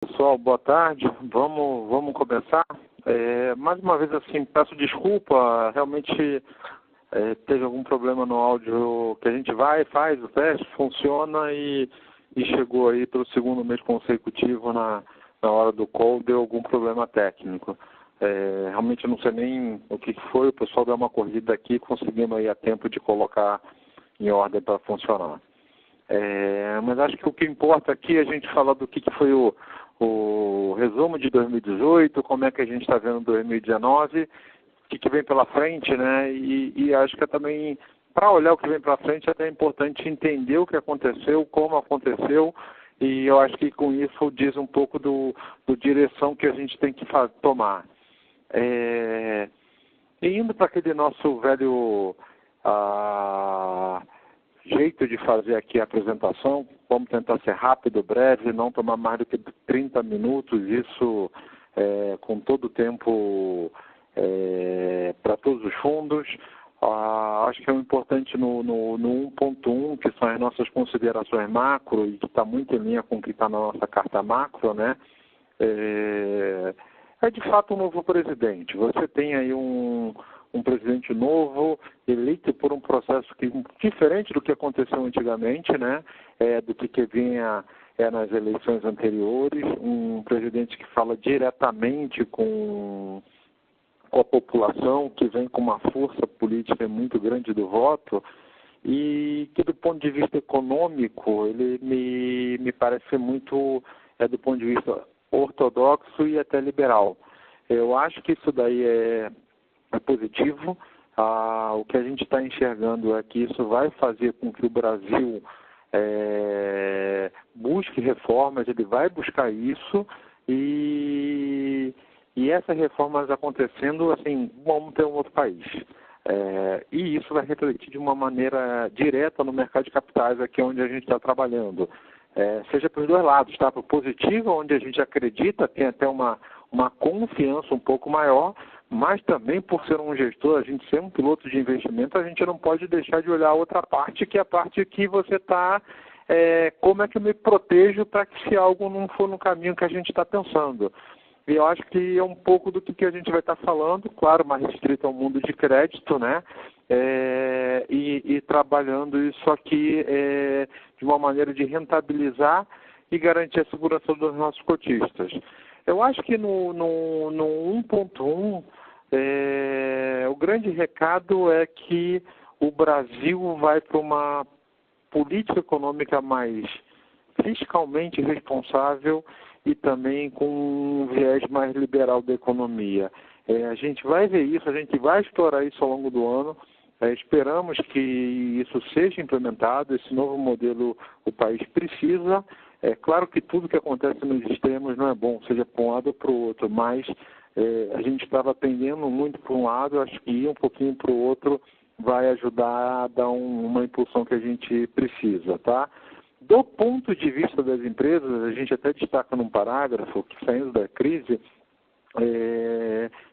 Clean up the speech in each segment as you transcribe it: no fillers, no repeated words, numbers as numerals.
Pessoal, boa tarde. Vamos começar. Mais uma vez, assim, peço desculpa. Realmente teve algum problema no áudio que a gente faz o teste, funciona e chegou aí pelo segundo mês consecutivo na hora do call, deu algum problema técnico. Realmente eu não sei nem o que foi, o pessoal deu uma corrida aqui, conseguimos aí a tempo de colocar em ordem para funcionar. Mas acho que o que importa aqui é a gente falar do que foi o resumo de 2018, como é que a gente está vendo 2019, o que vem pela frente, né? E acho que também, para olhar o que vem pela frente, é até importante entender o que aconteceu, como aconteceu, e eu acho que com isso diz um pouco do direção que a gente tem que tomar. E indo para aquele nosso velho jeito de fazer aqui a apresentação, vamos tentar ser rápido, breve, não tomar mais do que 30 minutos, isso com todo o tempo para todos os fundos. Acho que é importante no 1.1, que são as nossas considerações macro, e que está muito em linha com o que está na nossa carta macro, né? É de fato um novo presidente. Você tem aí um presidente novo, eleito por um processo diferente do que aconteceu antigamente, né? Do que vinha nas eleições anteriores, um presidente que fala diretamente com a população, que vem com uma força política muito grande do voto, e que do ponto de vista econômico, ele me parece muito, do ponto de vista ortodoxo e até liberal. Eu acho que isso daí é positivo. O que a gente está enxergando é que isso vai fazer com que o Brasil busque reformas, ele vai buscar isso, e essas reformas acontecendo, assim, vamos ter um outro país. E isso vai refletir de uma maneira direta no mercado de capitais, aqui onde a gente está trabalhando. Seja para os dois lados, tá? Para o positivo, onde a gente acredita, tem até uma confiança um pouco maior, mas também por ser um gestor, a gente ser um piloto de investimento, a gente não pode deixar de olhar a outra parte, que é a parte que você está, como é que eu me protejo para que se algo não for no caminho que a gente está pensando. E eu acho que é um pouco do que a gente vai estar falando, claro, mais restrito ao mundo de crédito, né? E trabalhando isso aqui de uma maneira de rentabilizar e garantir a segurança dos nossos cotistas. Eu acho que no 1.1, o grande recado é que o Brasil vai para uma política econômica mais fiscalmente responsável e também com um viés mais liberal da economia. A gente vai ver isso, a gente vai explorar isso ao longo do ano. Esperamos que isso seja implementado, esse novo modelo o país precisa. É claro que tudo que acontece nos extremos não é bom, seja para um lado ou para o outro, mas a gente estava pendendo muito para um lado, acho que ir um pouquinho para o outro vai ajudar a dar uma impulsão que a gente precisa, tá? Do ponto de vista das empresas, a gente até destaca num parágrafo que, saindo da crise,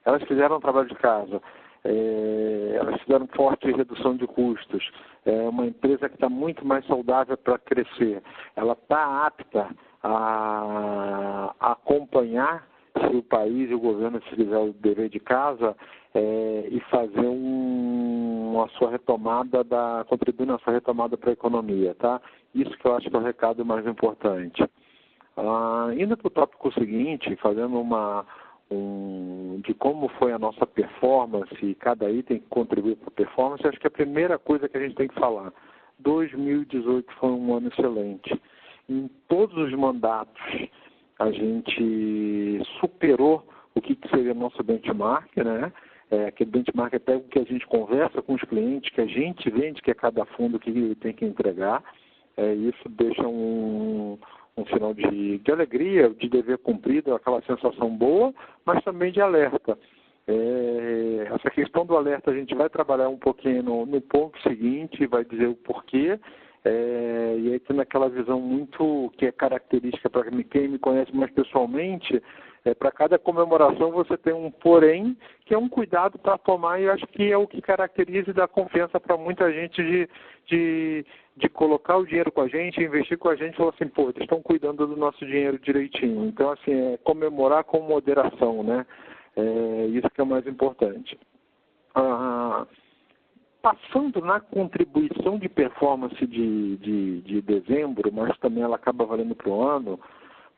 elas fizeram um trabalho de casa, elas fizeram forte redução de custos. É uma empresa que está muito mais saudável para crescer. Ela está apta a acompanhar, se o país e o governo fizer o dever de casa, e fazer a sua retomada, contribuir na sua retomada para a economia, tá? Isso que eu acho que é o recado mais importante. Indo para o tópico seguinte, fazendo de como foi a nossa performance, e cada item que contribui para a performance, acho que a primeira coisa que a gente tem que falar, 2018 foi um ano excelente. Em todos os mandatos, a gente superou o que seria nosso benchmark, né? Aquele benchmark até o que a gente conversa com os clientes, que a gente vende, que é cada fundo que ele tem que entregar. Isso deixa um sinal de alegria, de dever cumprido, aquela sensação boa, mas também de alerta. Essa questão do alerta a gente vai trabalhar um pouquinho no ponto seguinte, vai dizer o porquê. e aí tendo aquela visão muito que é característica para quem me conhece mais pessoalmente, para cada comemoração você tem um porém, que é um cuidado para tomar, e eu acho que é o que caracteriza e dá confiança para muita gente de colocar o dinheiro com a gente, investir com a gente, e falar assim, pô, eles estão cuidando do nosso dinheiro direitinho. Então, assim, é comemorar com moderação, né? Isso que é o mais importante. Passando na contribuição de performance de dezembro, mas também ela acaba valendo para o ano,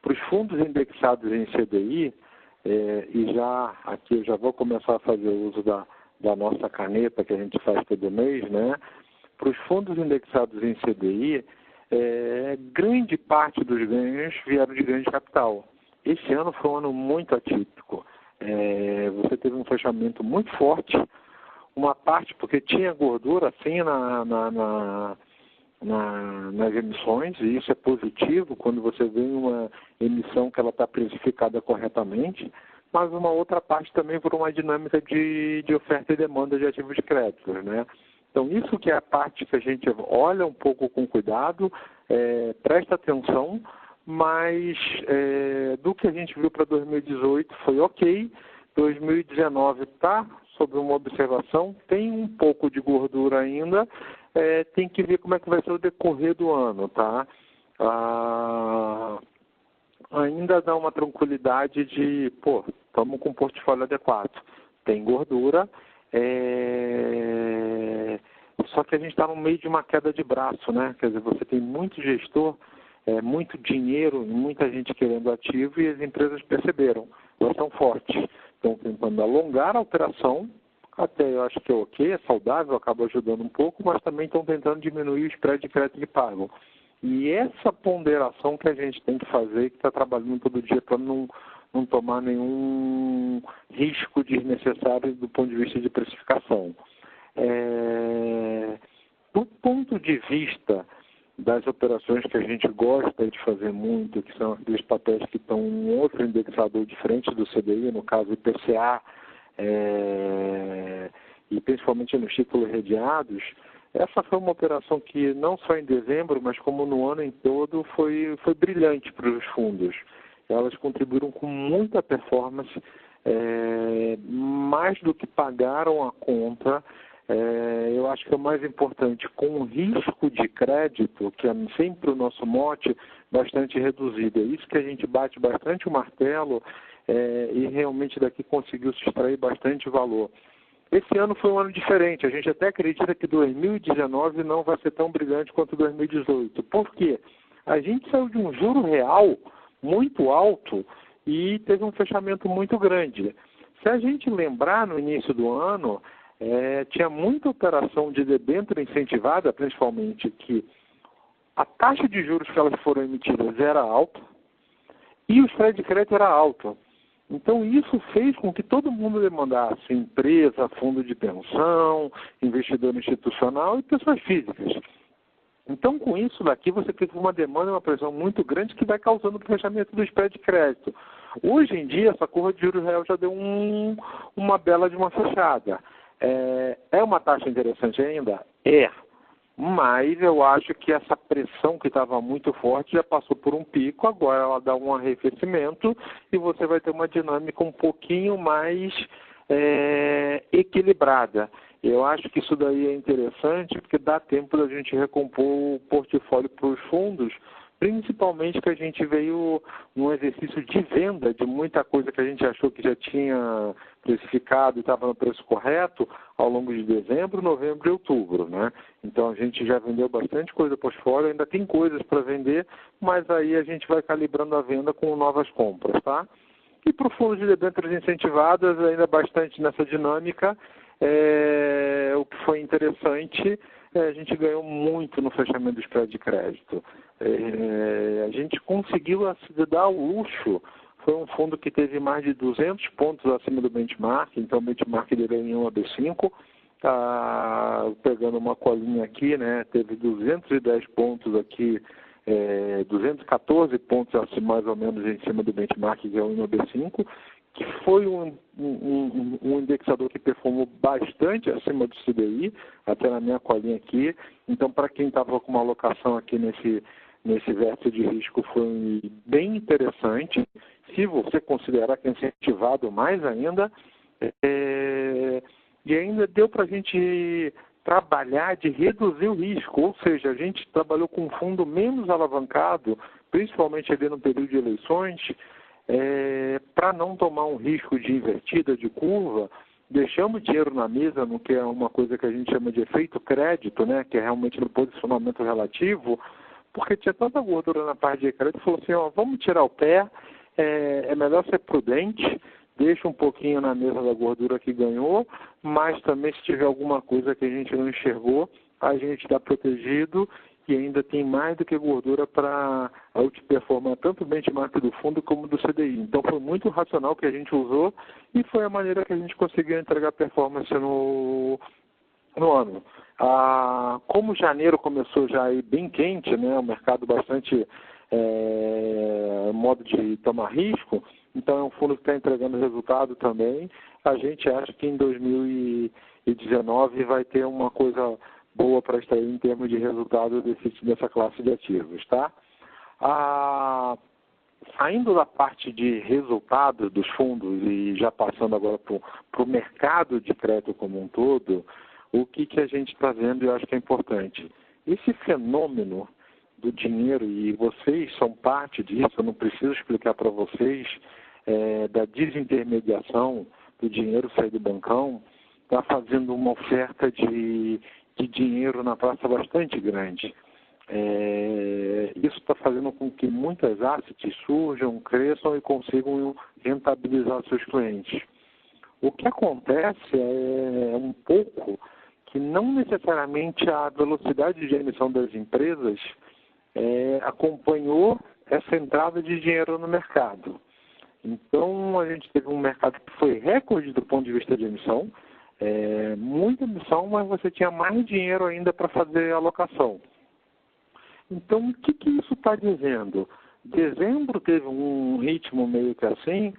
para os fundos indexados em CDI, e aqui eu já vou começar a fazer uso da nossa caneta que a gente faz todo mês, né? Para os fundos indexados em CDI, grande parte dos ganhos vieram de ganho de capital. Esse ano foi um ano muito atípico. Você teve um fechamento muito forte, uma parte porque tinha gordura assim nas emissões, e isso é positivo quando você vê uma emissão que ela está precificada corretamente, mas uma outra parte também por uma dinâmica de oferta e demanda de ativos de crédito, né? Então, isso que é a parte que a gente olha um pouco com cuidado, presta atenção, mas do que a gente viu para 2018 foi ok. 2019 está sob uma observação, tem um pouco de gordura ainda, tem que ver como é que vai ser o decorrer do ano, tá? Ainda dá uma tranquilidade de, pô, estamos com um portfólio adequado. Tem gordura, só que a gente está no meio de uma queda de braço, né? Quer dizer, você tem muito gestor, muito dinheiro, muita gente querendo ativo, e as empresas perceberam, elas são fortes. Estão tentando alongar a operação, até eu acho que é ok, é saudável, acaba ajudando um pouco, mas também estão tentando diminuir o spread de crédito que pagam. E essa ponderação que a gente tem que fazer, que está trabalhando todo dia para não tomar nenhum risco desnecessário do ponto de vista de precificação. Do ponto de vista das operações que a gente gosta de fazer muito, que são aqueles papéis que estão em outro indexador diferente do CDI, no caso IPCA, e principalmente nos títulos redeados, essa foi uma operação que não só em dezembro, mas como no ano em todo, foi brilhante para os fundos. Elas contribuíram com muita performance, mais do que pagaram a conta. Eu acho que é o mais importante, com o risco de crédito, que é sempre o nosso mote, bastante reduzido. É isso que a gente bate bastante o martelo, e realmente daqui conseguiu se extrair bastante valor. Esse ano foi um ano diferente. A gente até acredita que 2019 não vai ser tão brilhante quanto 2018. Por quê? A gente saiu de um juro real muito alto e teve um fechamento muito grande. Se a gente lembrar, no início do ano, tinha muita operação de debênture incentivada, principalmente, que a taxa de juros que elas foram emitidas era alta e o spread de crédito era alto. Então, isso fez com que todo mundo demandasse empresa, fundo de pensão, investidor institucional e pessoas físicas. Então, com isso daqui, você teve uma demanda e uma pressão muito grande que vai causando o fechamento do spread de crédito. Hoje em dia, essa curva de juros real já deu uma bela de uma fechada. É uma taxa interessante ainda? Mas eu acho que essa pressão que estava muito forte já passou por um pico, agora ela dá um arrefecimento e você vai ter uma dinâmica um pouquinho mais equilibrada. Eu acho que isso daí é interessante porque dá tempo da gente recompor o portfólio para os fundos, principalmente que a gente veio num exercício de venda de muita coisa que a gente achou que já tinha precificado e estava no preço correto ao longo de dezembro, novembro e outubro, né? Então a gente já vendeu bastante coisa portfólio, ainda tem coisas para vender, mas aí a gente vai calibrando a venda com novas compras, tá? E para o fundo de debêntures incentivadas, ainda bastante nessa dinâmica, o que foi interessante, a gente ganhou muito no fechamento do spread de crédito. A gente conseguiu se dar o luxo, foi um fundo que teve mais de 200 pontos acima do benchmark, então o benchmark dele é em 1 a B5, pegando uma colinha aqui, né, teve 210 pontos aqui, 214 pontos mais ou menos em cima do benchmark, que é o 1 a B5, que foi um indexador que performou bastante acima do CDI, até na minha colinha aqui. Então, para quem estava com uma alocação aqui nesse vértice de risco, foi bem interessante. Se você considerar que é incentivado mais ainda, e ainda deu para a gente trabalhar de reduzir o risco, ou seja, a gente trabalhou com um fundo menos alavancado, principalmente ali no período de eleições, para não tomar um risco de invertida de curva. Deixamos dinheiro na mesa, no que é uma coisa que a gente chama de efeito crédito, né, que é realmente no posicionamento relativo, porque tinha tanta gordura na parte de crédito, falou assim, ó, vamos tirar o pé, é melhor ser prudente, deixa um pouquinho na mesa da gordura que ganhou, mas também se tiver alguma coisa que a gente não enxergou, a gente está protegido e ainda tem mais do que gordura para outperformar tanto o benchmark do fundo como do CDI. Então foi muito racional que a gente usou e foi a maneira que a gente conseguiu entregar performance no ano. Como janeiro começou já aí bem quente, né, o mercado bastante modo de tomar risco, então é um fundo que está entregando resultado também. A gente acha que em 2019 vai ter uma coisa boa para extrair em termos de resultado dessa classe de ativos, tá? Saindo da parte de resultado dos fundos e já passando agora para o mercado de crédito como um todo, o que a gente está vendo, eu acho que é importante. Esse fenômeno do dinheiro, e vocês são parte disso, eu não preciso explicar para vocês, da desintermediação do dinheiro sair do bancão, está fazendo uma oferta de dinheiro na praça bastante grande. Isso está fazendo com que muitas assets surjam, cresçam e consigam rentabilizar seus clientes. O que acontece é um pouco que não necessariamente a velocidade de emissão das empresas acompanhou essa entrada de dinheiro no mercado. Então, a gente teve um mercado que foi recorde do ponto de vista de emissão, muita emissão, mas você tinha mais dinheiro ainda para fazer alocação. Então, o que isso está dizendo? Dezembro teve um ritmo meio que assim,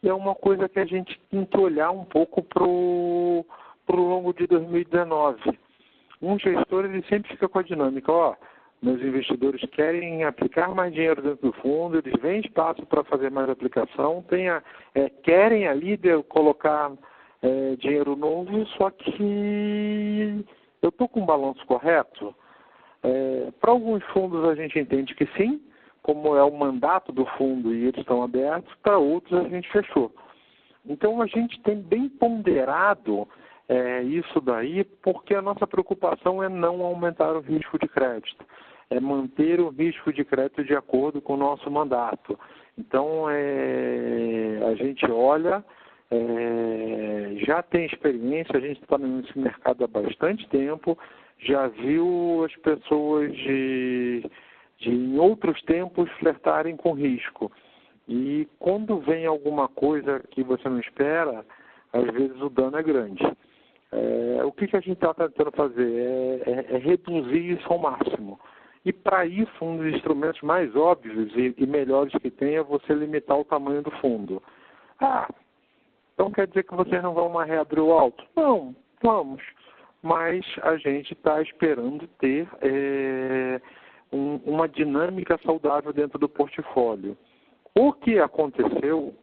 e é uma coisa que a gente tem que olhar um pouco para o longo de 2019. Um gestor ele sempre fica com a dinâmica, meus investidores querem aplicar mais dinheiro dentro do fundo, eles veem espaço para fazer mais aplicação, querem ali colocar dinheiro novo, só que eu estou com o balanço correto? Para alguns fundos a gente entende que sim, como é o mandato do fundo e eles estão abertos, para outros a gente fechou. Então a gente tem bem ponderado isso daí, porque a nossa preocupação é não aumentar o risco de crédito, é manter o risco de crédito de acordo com o nosso mandato. Então a gente olha, já tem experiência, a gente está nesse mercado há bastante tempo, já viu as pessoas em outros tempos flertarem com risco. E quando vem alguma coisa que você não espera, às vezes o dano é grande. O que a gente está tentando fazer? É reduzir isso ao máximo. E para isso, um dos instrumentos mais óbvios e melhores que tem é você limitar o tamanho do fundo. Então quer dizer que vocês não vão mais reabrir o alto? Não, vamos. Mas a gente está esperando ter uma dinâmica saudável dentro do portfólio. O que aconteceu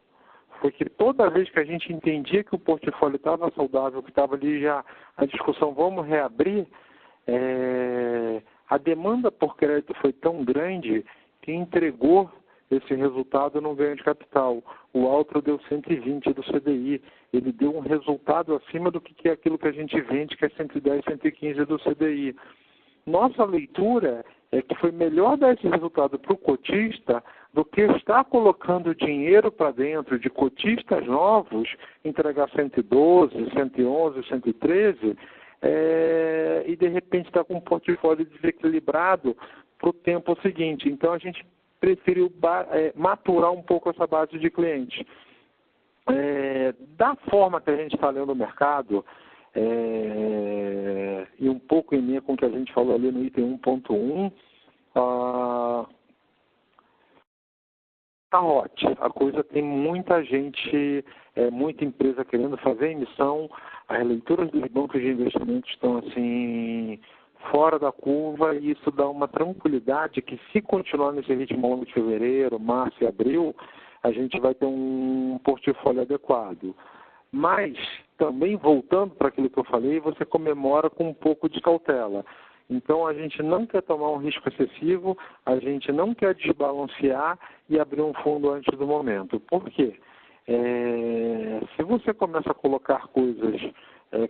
foi que toda vez que a gente entendia que o portfólio estava saudável, que estava ali já a discussão, vamos reabrir, a demanda por crédito foi tão grande que entregou esse resultado no ganho de capital. O Altro deu 120 do CDI, ele deu um resultado acima do que é aquilo que a gente vende, que é 110, 115 do CDI. Nossa leitura é que foi melhor dar esse resultado para o cotista do que estar colocando dinheiro para dentro de cotistas novos, entregar 112, 111, 113, e de repente estar com um portfólio desequilibrado para o tempo seguinte. Então a gente preferiu maturar um pouco essa base de clientes. Da forma que a gente está lendo o mercado, e um pouco em linha com o que a gente falou ali no item 1.1, tá hot. A coisa tem muita gente, muita empresa querendo fazer emissão. As leituras dos bancos de investimento estão assim fora da curva e isso dá uma tranquilidade que se continuar nesse ritmo ao longo de fevereiro, março e abril, a gente vai ter um portfólio adequado. Mas, também voltando para aquilo que eu falei, você comemora com um pouco de cautela. Então, a gente não quer tomar um risco excessivo, a gente não quer desbalancear e abrir um fundo antes do momento. Por quê? Se você começa a colocar coisas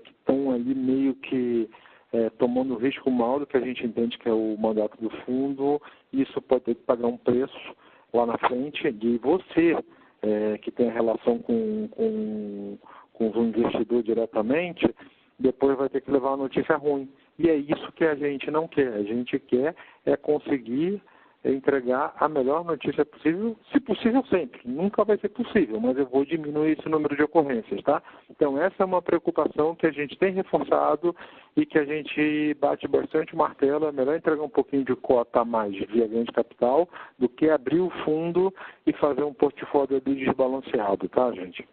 que estão ali meio que tomando risco maior do que a gente entende que é o mandato do fundo, isso pode ter que pagar um preço lá na frente de você, que tem relação com o investidor diretamente, depois vai ter que levar uma notícia ruim. E é isso que a gente não quer. A gente quer conseguir entregar a melhor notícia possível, se possível sempre. Nunca vai ser possível, mas eu vou diminuir esse número de ocorrências, tá? Então essa é uma preocupação que a gente tem reforçado e que a gente bate bastante o martelo. É melhor entregar um pouquinho de cota a mais via ganho de capital do que abrir o fundo e fazer um portfólio desbalanceado, tá, gente?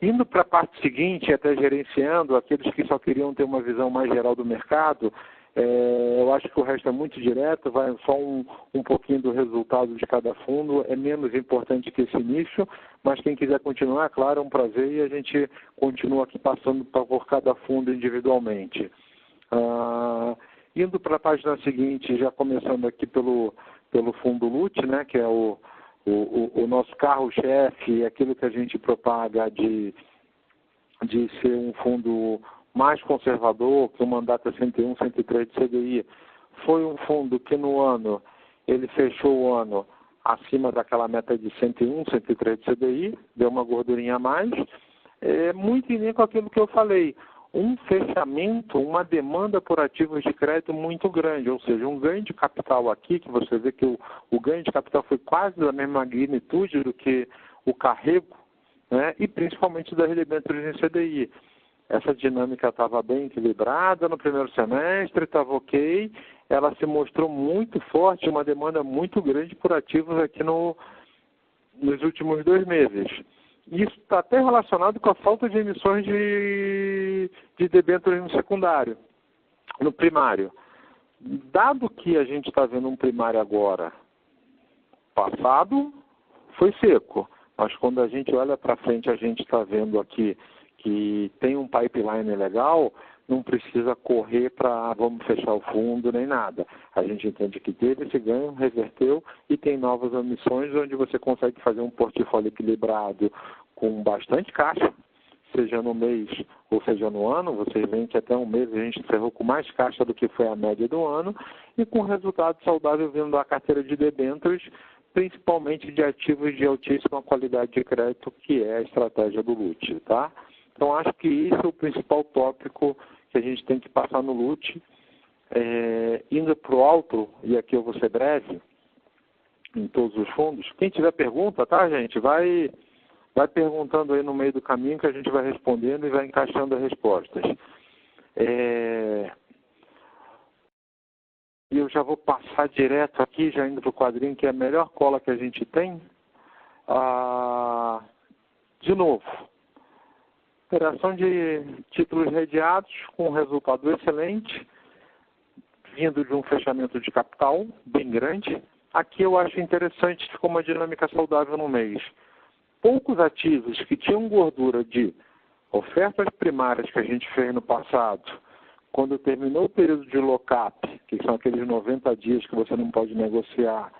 Indo para a parte seguinte, até gerenciando, aqueles que só queriam ter uma visão mais geral do mercado, eu acho que o resto é muito direto, vai só um pouquinho do resultado de cada fundo, é menos importante que esse início, mas quem quiser continuar, claro, é um prazer e a gente continua aqui passando por cada fundo individualmente. Indo para a página seguinte, já começando aqui pelo fundo LUT, né, que é o nosso carro-chefe, aquilo que a gente propaga de ser um fundo mais conservador, que o mandato é 101, 103 de CDI, foi um fundo que no ano, ele fechou o ano acima daquela meta de 101, 103 de CDI, deu uma gordurinha a mais, muito em linha com aquilo que eu falei, um fechamento, uma demanda por ativos de crédito muito grande, ou seja, um ganho de capital aqui, que você vê que o ganho de capital foi quase da mesma magnitude do que o carrego, né, e principalmente das debêntures em CDI. Essa dinâmica estava bem equilibrada no primeiro semestre, estava ok, ela se mostrou muito forte, uma demanda muito grande por ativos aqui nos últimos 2 meses. Isso está até relacionado com a falta de emissões de debêntures no secundário, no primário. Dado que a gente está vendo um primário agora, passado foi seco, mas quando a gente olha para frente, a gente está vendo aqui que tem um pipeline legal, não precisa correr para vamos fechar o fundo nem nada. A gente entende que teve esse ganho, reverteu e tem novas emissões onde você consegue fazer um portfólio equilibrado com bastante caixa, seja no mês ou seja no ano. Vocês veem que até um mês a gente encerrou com mais caixa do que foi a média do ano e com resultado saudável vindo da carteira de debêntures, principalmente de ativos de altíssima qualidade de crédito, que é a estratégia do LUT, tá? Então, acho que esse é o principal tópico que a gente tem que passar no LUT. Indo para o alto, e aqui eu vou ser breve, em todos os fundos. Quem tiver pergunta, tá, gente? Vai perguntando aí no meio do caminho que a gente vai respondendo e vai encaixando as respostas. E eu já vou passar direto aqui, já indo para o quadrinho, que é a melhor cola que a gente tem. De novo, operação de títulos redeados com resultado excelente, vindo de um fechamento de capital bem grande. Aqui eu acho interessante, ficou uma dinâmica saudável no mês. Poucos ativos que tinham gordura de ofertas primárias que a gente fez no passado, quando terminou o período de lock-up, que são aqueles 90 dias que você não pode negociar,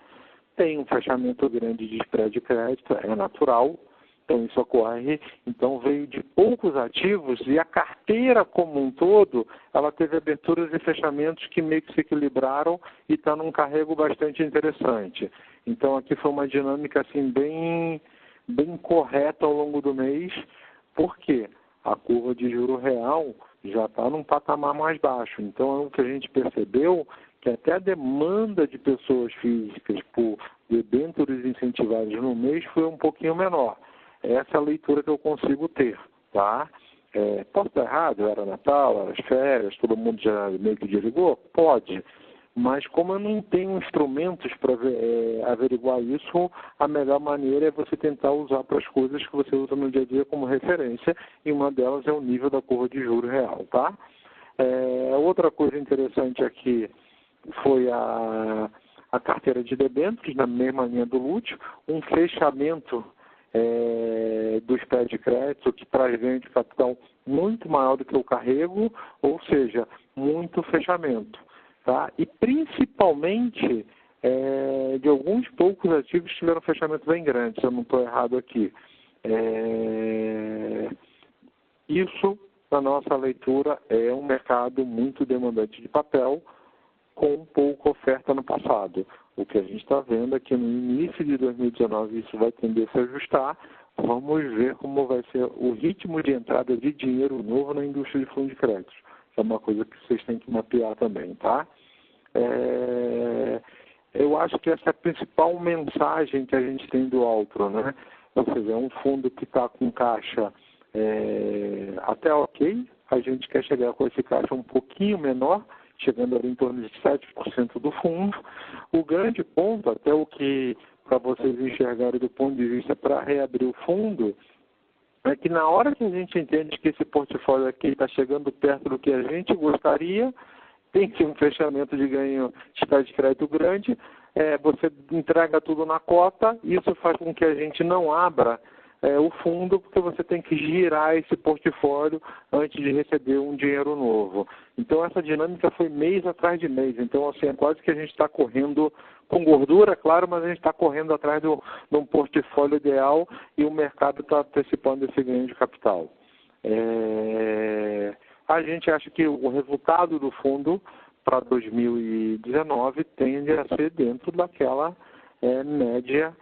tem um fechamento grande de spread de crédito, é natural. Então, isso ocorre. Então, veio de poucos ativos e a carteira como um todo, ela teve aberturas e fechamentos que meio que se equilibraram e está num carrego bastante interessante. Então, aqui foi uma dinâmica assim, bem correta ao longo do mês, porque a curva de juro real já está num patamar mais baixo. Então, é o que a gente percebeu, que até a demanda de pessoas físicas por debêntures incentivadas no mês foi um pouquinho menor. Essa é a leitura que eu consigo ter, tá? Posso estar errado? Era Natal, era as férias, todo mundo já meio que desligou? Pode. Mas como eu não tenho instrumentos para averiguar isso, a melhor maneira é você tentar usar para as coisas que você usa no dia a dia como referência, e uma delas é o nível da curva de juros real, tá? Outra coisa interessante aqui foi a carteira de debêntures, na mesma linha do Lúcio, um fechamento do spread de crédito que traz ganho de capital muito maior do que o carrego, ou seja, muito fechamento. Tá? E principalmente de alguns poucos ativos que tiveram fechamento bem grande, se eu não estou errado aqui. Isso, na nossa leitura, é um mercado muito demandante de papel, com pouca oferta no passado. O que a gente está vendo é que no início de 2019 isso vai tender a se ajustar. Vamos ver como vai ser o ritmo de entrada de dinheiro novo na indústria de fundos de crédito. É uma coisa que vocês têm que mapear também, tá? Eu acho que essa é a principal mensagem que a gente tem do Altro, né? Ou seja, é um fundo que está com caixa até ok, a gente quer chegar com esse caixa um pouquinho menor, chegando ali em torno de 7% do fundo. O grande ponto, até o que para vocês enxergarem do ponto de vista para reabrir o fundo, é que na hora que a gente entende que esse portfólio aqui está chegando perto do que a gente gostaria, tem que um fechamento de ganho de crédito grande, você entrega tudo na cota, isso faz com que a gente não abra o fundo, porque você tem que girar esse portfólio antes de receber um dinheiro novo. Então, essa dinâmica foi mês atrás de mês. Então, assim, é quase que a gente está correndo com gordura, claro, mas a gente está correndo atrás de um portfólio ideal e o mercado está antecipando esse ganho de capital. A gente acha que o resultado do fundo para 2019 tende a ser dentro daquela média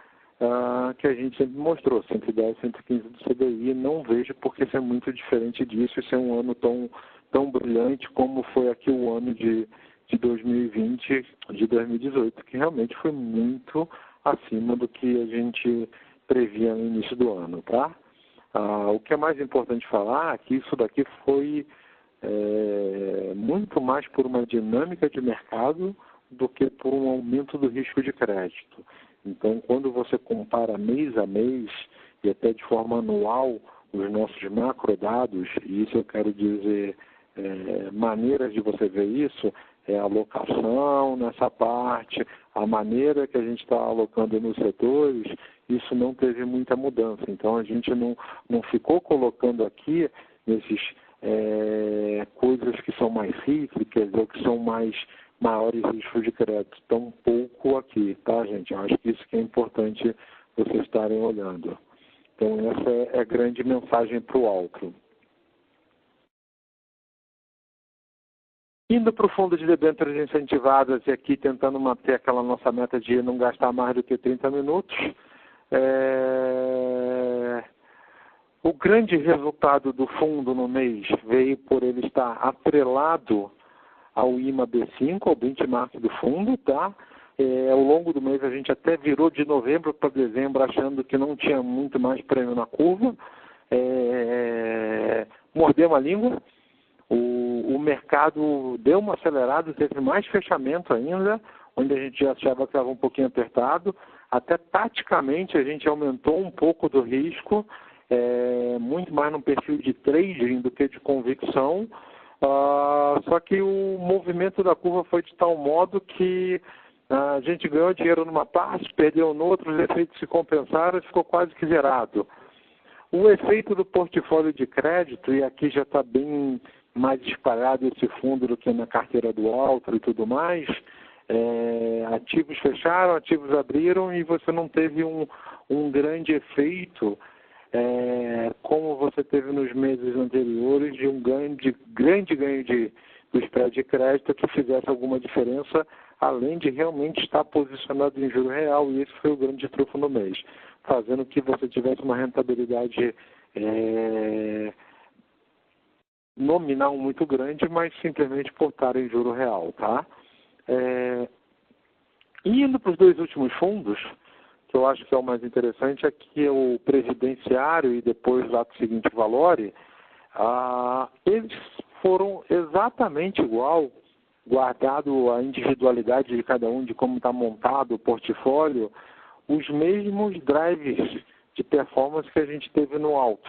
que a gente sempre mostrou, 110, 115 do CDI. Não vejo porque isso é muito diferente disso, isso é um ano tão brilhante como foi aqui o ano de 2020, de 2018, que realmente foi muito acima do que a gente previa no início do ano, tá? O que é mais importante falar é que isso daqui foi muito mais por uma dinâmica de mercado do que por um aumento do risco de crédito. Então, quando você compara mês a mês e até de forma anual os nossos macrodados, e isso eu quero dizer maneiras de você ver isso, a alocação nessa parte, a maneira que a gente está alocando nos setores, isso não teve muita mudança. Então, a gente não ficou colocando aqui nesses coisas que são mais cíclicas ou que são maiores riscos de crédito. Tão pouco aqui, tá, gente? Eu acho que isso que é importante vocês estarem olhando. Então, essa é a grande mensagem para o Altro. Indo para o fundo de debêntures incentivadas e aqui tentando manter aquela nossa meta de não gastar mais do que 30 minutos, o grande resultado do fundo no mês veio por ele estar atrelado ao IMA B5, ao benchmark do fundo, tá? Ao longo do mês a gente até virou de novembro para dezembro achando que não tinha muito mais prêmio na curva. Mordemos a língua. O mercado deu uma acelerada, teve mais fechamento ainda, onde a gente já achava que estava um pouquinho apertado. Até taticamente a gente aumentou um pouco do risco, muito mais no perfil de trading do que de convicção. Só que o movimento da curva foi de tal modo que a gente ganhou dinheiro numa parte, perdeu noutra, os efeitos se compensaram e ficou quase que zerado. O efeito do portfólio de crédito, e aqui já está bem mais espalhado esse fundo do que na carteira do Altro e tudo mais, ativos fecharam, ativos abriram e você não teve um grande efeito como você teve nos meses anteriores de um grande ganho do spread de crédito que fizesse alguma diferença, além de realmente estar posicionado em juro real, e esse foi o grande trunfo no mês, fazendo que você tivesse uma rentabilidade nominal muito grande, mas simplesmente por estar em juro real, tá? Indo para os dois últimos fundos, que eu acho que é o mais interessante, é que o Previdenciário e depois o ato seguinte Valore, eles foram exatamente igual guardado a individualidade de cada um, de como está montado o portfólio, os mesmos drives de performance que a gente teve no alto.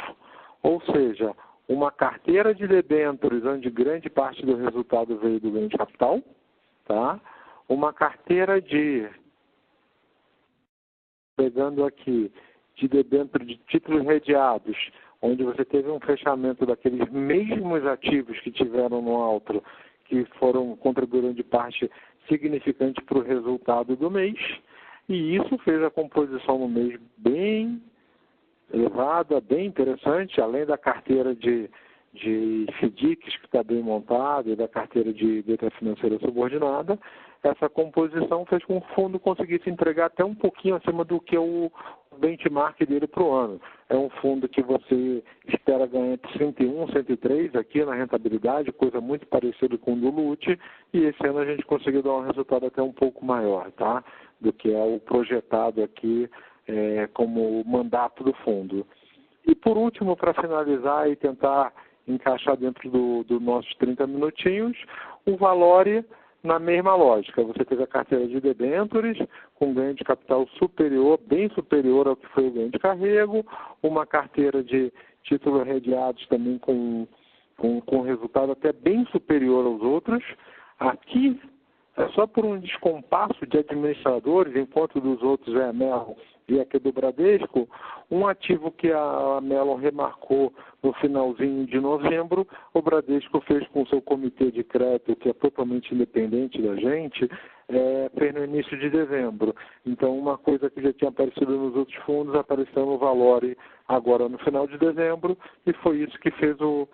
Ou seja, uma carteira de debêntures onde grande parte do resultado veio do ganho de capital, tá? Uma carteira de, pegando aqui, de debêntures de títulos redeados, onde você teve um fechamento daqueles mesmos ativos que tiveram no alto, que foram contribuindo de parte significante para o resultado do mês, e isso fez a composição no mês bem elevada, bem interessante, além da carteira de FDICs, que está bem montada, e da carteira de letra financeira subordinada. Essa composição fez com que o fundo conseguisse entregar até um pouquinho acima do que o benchmark dele para o ano. É um fundo que você espera ganhar entre 101 e 103 aqui na rentabilidade, coisa muito parecida com o do LUT, e esse ano a gente conseguiu dar um resultado até um pouco maior, tá? Do que é o projetado aqui como mandato do fundo. E por último, para finalizar e tentar encaixar dentro dos nossos 30 minutinhos, o Valore na mesma lógica. Você teve a carteira de debêntures com ganho de capital superior, bem superior ao que foi o ganho de carrego, uma carteira de títulos redeados também com resultado até bem superior aos outros. Aqui é só por um descompasso de administradores, enquanto dos outros é a Mellon e aqui do Bradesco, um ativo que a Mellon remarcou no finalzinho de novembro, o Bradesco fez com o seu comitê de crédito, que é totalmente independente da gente, fez no início de dezembro. Então, uma coisa que já tinha aparecido nos outros fundos, apareceu no Valore agora no final de dezembro, e foi isso que fez o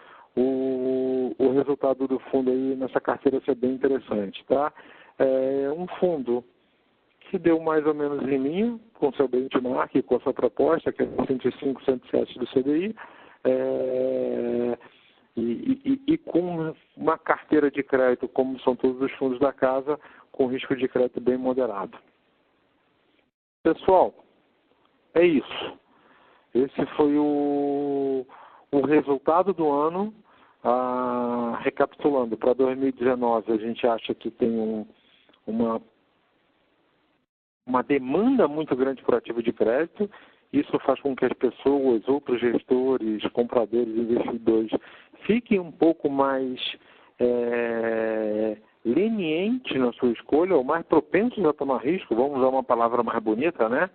resultado do fundo aí nessa carteira ser bem interessante, tá? É um fundo que deu mais ou menos em linha com seu benchmark, com a sua proposta, que é 105, 107 do CDI, e com uma carteira de crédito, como são todos os fundos da casa, com risco de crédito bem moderado. Pessoal, é isso. Esse foi o resultado do ano. Recapitulando, para 2019 a gente acha que tem uma demanda muito grande por ativo de crédito. Isso faz com que as pessoas, outros gestores, compradores, investidores, fiquem um pouco mais lenientes na sua escolha, ou mais propensos a tomar risco, vamos usar uma palavra mais bonita, né?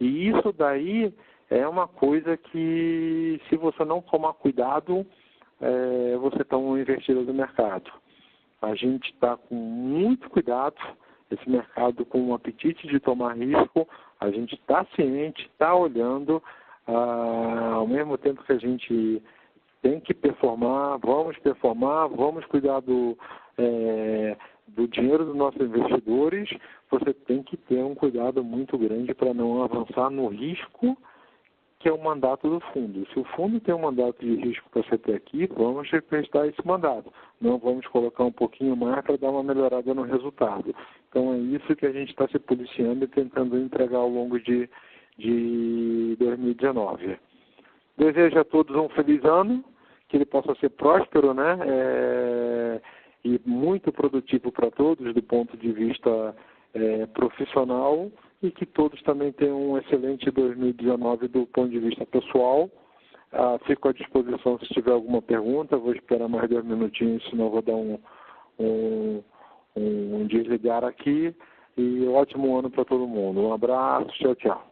E isso daí é uma coisa que, se você não tomar cuidado, você está um investidor do mercado. A gente está com muito cuidado, esse mercado com um apetite de tomar risco, a gente está ciente, está olhando, ao mesmo tempo que a gente tem que performar, vamos cuidar do dinheiro dos nossos investidores, você tem que ter um cuidado muito grande para não avançar no risco que é o mandato do fundo. Se o fundo tem um mandato de risco para você ter aqui, vamos represtar esse mandato. Não vamos colocar um pouquinho mais para dar uma melhorada no resultado. Então é isso que a gente está se policiando e tentando entregar ao longo de 2019. Desejo a todos um feliz ano, que ele possa ser próspero, né? E muito produtivo para todos do ponto de vista profissional, e que todos também tenham um excelente 2019 do ponto de vista pessoal. Fico à disposição se tiver alguma pergunta, vou esperar mais 2 minutinhos, senão vou dar um desligar aqui. E ótimo ano para todo mundo. Um abraço, tchau, tchau.